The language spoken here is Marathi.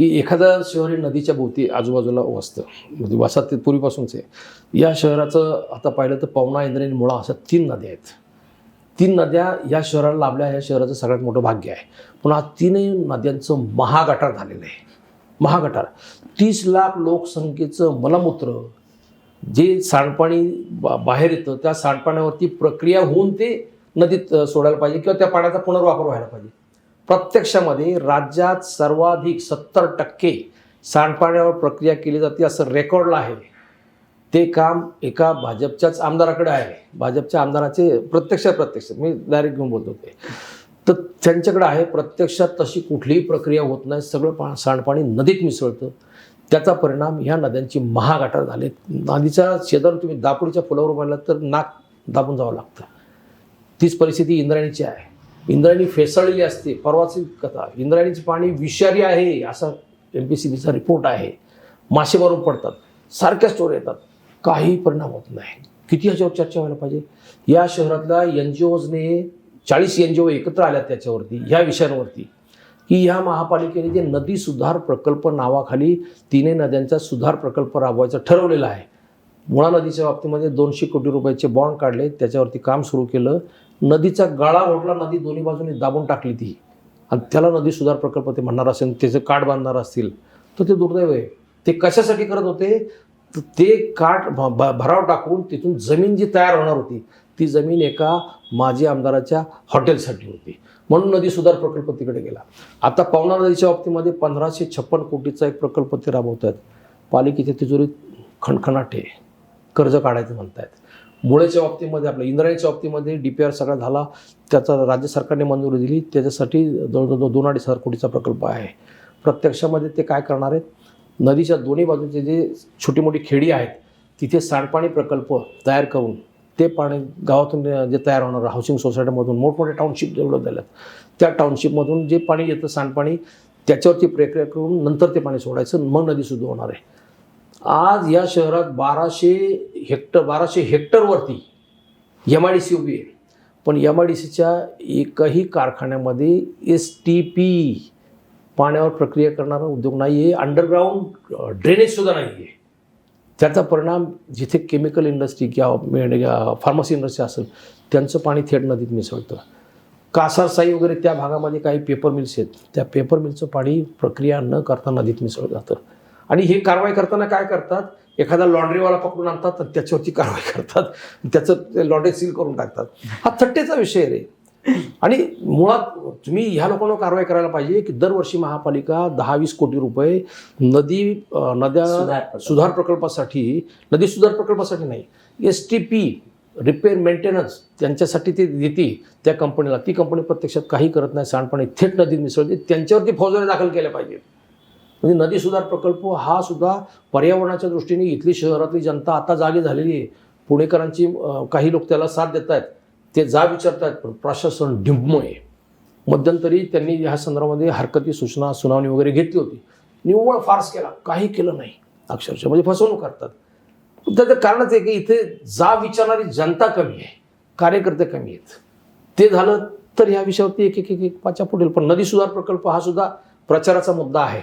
की एखादं शहर हे नदीच्या भोवती आजूबाजूला वसतं, म्हणजे वसाहत ते पूर्वीपासूनच आहे. या शहराचं आता पाहिलं तर पवना, इंद्रायणी, मुळा अशा 3 नद्या आहेत. 3 नद्या या शहराला लाभल्या, या शहराचं सगळ्यात मोठं भाग्य आहे. पण आज 3 नद्यांचं महागटार झालेलं आहे. महागटार 30 लाख लोकसंख्येचं मलमूत्र जे सांडपाणी बाहेर येतं, त्या सांडपाण्यावरती प्रक्रिया होऊन ते नदीत सोडायला पाहिजे किंवा त्या पाण्याचा पुनर्वापर व्हायला पाहिजे. प्रत्यक्षामध्ये राज्यात सर्वाधिक 70% सांडपाण्यावर प्रक्रिया केली जाते असं रेकॉर्डला आहे. ते काम एका भाजपच्याच आमदाराकडे आहे. भाजपच्या आमदाराचे प्रत्यक्ष मी डायरेक्ट घेऊन बोलतो ते, तर त्यांच्याकडे आहे. प्रत्यक्षात तशी कुठलीही प्रक्रिया होत नाही, सगळं सांडपाणी नदीत मिसळतं. त्याचा परिणाम ह्या नद्यांची महागटार झाले. नदीच्या शेजारून तुम्ही दापोलीच्या पुलावर पाहिलं तर नाक दाबून जावं लागतं. तीच परिस्थिती इंद्रायणीची आहे. इंद्रायणी फेसाळलेली असते. परवाची कथा, इंद्रायणीचं पाणी विषारी आहे असा MPCBचा रिपोर्ट आहे. मासे मारून पडतात, सारख्या स्टोरी येतात, काही परिणाम होत नाही. किती ह्याच्यावर चर्चा व्हायला पाहिजे. या शहरातल्या NGOजने 40 NGO एकत्र आल्या त्याच्यावरती, ह्या विषयांवरती, की ह्या महापालिकेने जे नदी सुधार प्रकल्प नावाखाली 3 नद्यांचा सुधार प्रकल्प राबवायचा ठरवलेला आहे. मुळा नदीच्या बाबतीमध्ये 200 कोटी रुपयाचे बॉन्ड काढले, त्याच्यावरती काम सुरू केलं. नदीचा गळा ओढला, नदी दोन्ही बाजूनी दाबून टाकली ती, आणि त्याला नदी सुधार प्रकल्प ते म्हणणार असेल, त्याचं काठ बांधणार असतील तर ते दुर्दैव आहे. ते कशासाठी करत होते, तर ते काठ भराव टाकून तिथून जमीन जी तयार होणार होती ती जमीन एका माजी आमदाराच्या हॉटेलसाठी होती, म्हणून नदी सुधार प्रकल्प तिकडे गेला. आता पवना नदीच्या बाबतीमध्ये 1556 कोटीचा एक प्रकल्प ते राबवत आहेत. पालिकेच्या तिजोरीत खणखणाट आहे, कर्ज काढायचं म्हणतायत. मुळेच्या बाबतीमध्ये, आपल्या इंद्रायणीच्या बाबतीमध्ये DPR सगळा झाला, त्याचा राज्य सरकारने मंजुरी दिली. त्याच्यासाठी जवळजवळ 2-2.5 कोटीचा प्रकल्प आहे. प्रत्यक्षामध्ये ते काय करणार आहेत, नदीच्या दोन्ही बाजूचे जे छोटी मोठी खेडी आहेत तिथे सांडपाणी प्रकल्प तयार करून ते पाणी गावातून जे तयार होणार हाऊसिंग सोसायटीमधून, मोठमोठे टाउनशिप डेव्हलप झाल्यात, त्या टाउनशिपमधून जे पाणी येतं सांडपाणी, त्याच्यावरती प्रक्रिया करून नंतर ते पाणी सोडायचं, मग नदी शुद्ध होणार आहे. आज या शहरात 1200 हेक्टरवरती MIDC उभी आहे. पण MIDCच्या एकही कारखान्यामध्ये STP पाण्यावर प्रक्रिया करणारा उद्योग नाही आहे. अंडरग्राऊंड ड्रेनेजसुद्धा नाही आहे. त्याचा परिणाम जिथे केमिकल इंडस्ट्री किंवा फार्मसी इंडस्ट्री असेल त्यांचं पाणी थेट नदीत मिसळतं. कासारसाई वगैरे त्या भागामध्ये काही पेपर मिल्स आहेत, त्या पेपर मिलचं पाणी प्रक्रिया न करता नदीत मिसळलं जातं. आणि हे कारवाई करताना काय करतात, एखादा लॉन्ड्रीवाला पकडून आणतात, त्याच्यावरती कारवाई करतात, त्याचं लॉन्ड्री सील करून टाकतात. हा थट्टेचा विषय रे. आणि मुळात तुम्ही ह्या लोकांना कारवाई करायला पाहिजे की दरवर्षी महापालिका 10-20 कोटी रुपये नद्या सुधार प्रकल्पासाठी, नदी सुधार प्रकल्पासाठी नाही, STP रिपेअर मेंटेनन्स त्यांच्यासाठी ते देते त्या कंपनीला. ती कंपनी प्रत्यक्षात काही करत नाही, सांडपाणी थेट नदीत मिसळते. त्यांच्यावरती फौजदारी दाखल केल्या पाहिजेत. म्हणजे नदी सुधार प्रकल्प हा सुद्धा पर्यावरणाच्या दृष्टीने इथली शहरातली जनता आता जागी झालेली आहे. पुणेकरांची काही लोक त्याला साथ देत आहेत, ते जा विचारत आहेत, पण प्रशासन डिंब आहे. मध्यंतरी त्यांनी ह्या संदर्भामध्ये हरकती, सूचना, सुनावणी वगैरे घेतली होती. निव्वळ फार्स केला, काही केलं नाही. अक्षरशः म्हणजे फसवणूक करतात. त्याचं कारणच आहे की इथे जा विचारणारी जनता कमी आहे, कार्यकर्ते कमी आहेत. ते झालं तर ह्या विषयावरती एक पाचा पुढेल. पण नदी सुधार प्रकल्प हा सुद्धा प्रचाराचा मुद्दा आहे.